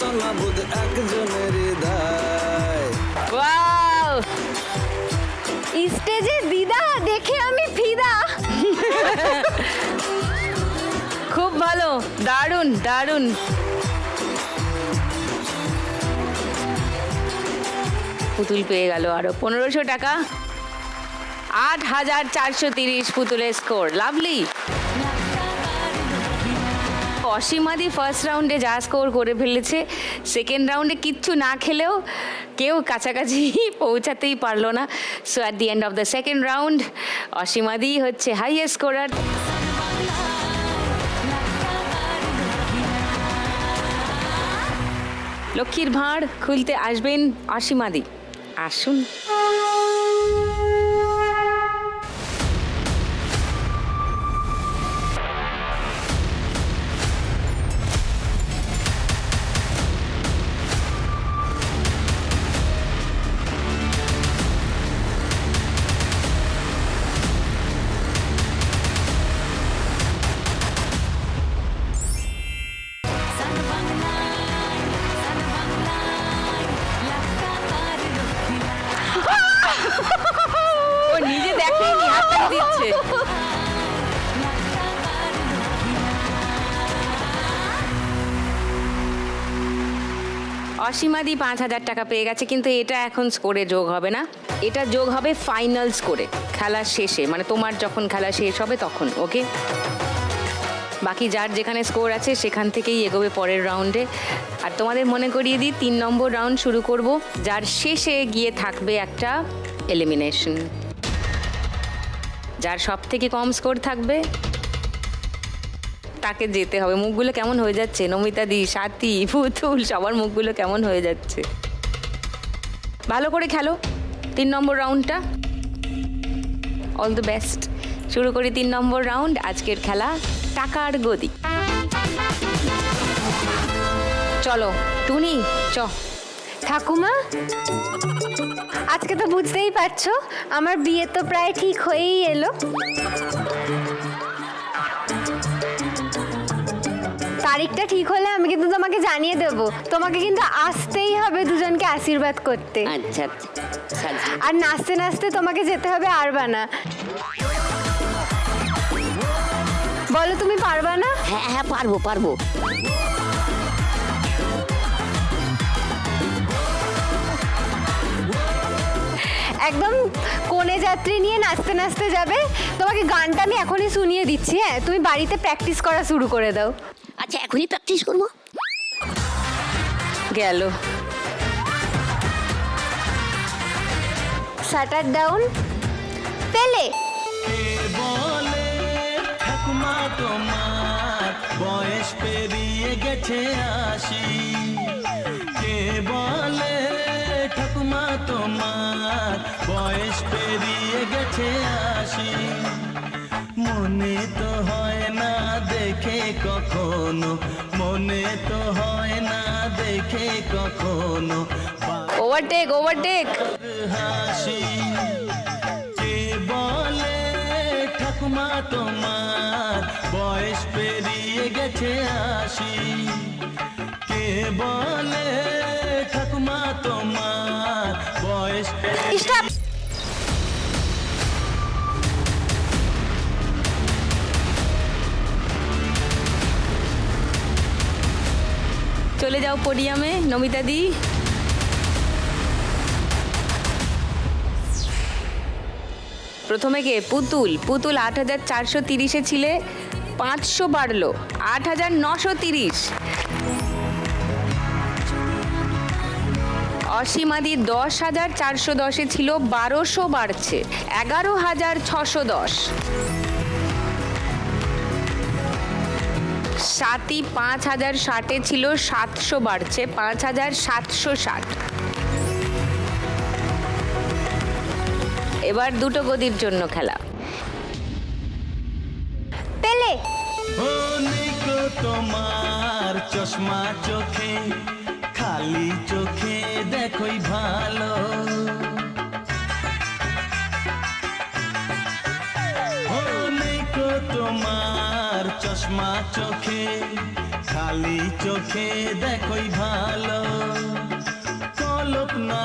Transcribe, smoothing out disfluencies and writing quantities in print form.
রচনা বোধ একজনের হৃদয়। ওয়াও, স্টেজে দিদা দেখে আমি ফিদা। খুব ভালো, দারুণ দারুণ। পুতুল পেয়ে গেল আরো 1500 টাকা। 8430 পুতুলের স্কোর। লাভলি। অসীমাদি ফার্স্ট রাউন্ডে যা স্কোর করে ফেলেছে, সেকেন্ড রাউন্ডে কিচ্ছু না খেলেও কেউ কাছাকাছি পৌঁছাতেই পারলো না। So at the end of the second round অসীমাদি হচ্ছে হাইয়েস্ট স্কোরার। লক্ষ্মীর ভাঁড় খুলতে আসবেন অসীমাদি। আসুন। ও নিজে দেখেনি, হাততালি দিচ্ছে। অসীমাদি 5000 টাকা পেয়ে গেছে, কিন্তু এটা এখন স্কোরে যোগ হবে না, এটা যোগ হবে ফাইনাল স্কোরে, খেলার শেষে, মানে তোমার যখন খেলা শেষ হবে তখন। ওকে, বাকি যার যেখানে স্কোর আছে সেখান থেকেই এগোবে পরের রাউন্ডে। আর তোমাদের মনে করিয়ে দিই, 3 নম্বর রাউন্ড শুরু করব, যার শেষে গিয়ে থাকবে একটা এলিমিনেশন। যার সব থেকে কম স্কোর থাকবে তাকে যেতে হবে। মুখগুলো কেমন হয়ে যাচ্ছে, নমিতাদি, সাথী, পুতুল, সবার মুখগুলো কেমন হয়ে যাচ্ছে। ভালো করে খেলো 3 নম্বর রাউন্ডটা। All the best. শুরু করি 3 নম্বর রাউন্ড। আজকের খেলা টাকার গদি। চলো টুনি, চ। ঠাকুমা, আজকে তো বুঝতেই পারছো আমার বিয়ে তো প্রায় ঠিক হয়েই এলো। তারিখটা ঠিক হলে আমি কিন্তু তোমাকে জানিয়ে দেব। তোমাকে কিন্তু আসতেই হবে দুজনকে আশীর্বাদ করতে। আচ্ছা, আর নাচতে নাচতে তোমাকে যেতে হবে আরবানা। বলো, তুমি পারবা না? হ্যাঁ হ্যাঁ, পারবো পারবো। একদম কোণে যাত্রী নিয়ে নাচতে নাচতে যাবে। তোমাকে গানটা আমি এখনই শুনিয়ে দিচ্ছি। হ্যাঁ, তুমি বাড়িতে প্র্যাকটিস করা শুরু করে দাও। আচ্ছা, এখনই প্র্যাকটিস করবো। গেল। Shutter down. পেলে। বলে ঠাকুমা তোমার বয়স পেরিয়ে গেছে 80। কে বলে ঠাকুমা তোমার বয়স পেরিয়ে গেছে 80। মনে তো হয় না দেখে কখনো, মনে তো হয় না দেখে কখনো ওভারটেক ওভারটেক। হাসি। কে বলে ঠাকুমা তোমার বয়স পেরিয়ে গেছে 80। কে বলে ঠাকুমা তোমার বয়স। স্টপ। চলে যাও পোডিয়ামে নমিতাদি। প্রথমে কে? পুতুল। পুতুল 8430-এ ছিলে, 500 বাড়লো 8930। অসীমাদি 10410-এ ছিল, 1200 বাড়ছে 11610। সাথী 5060-এ ছিল, 700 বাড়ছে 5760। এবার দুটো গদির জন্য খেলা। পেলে। তোমার চশমা চোখে, খালি চোখে দেখোই ভালো। তোমার চশমা চোখে খালি চোখে দেখোই ভালো কল্পনা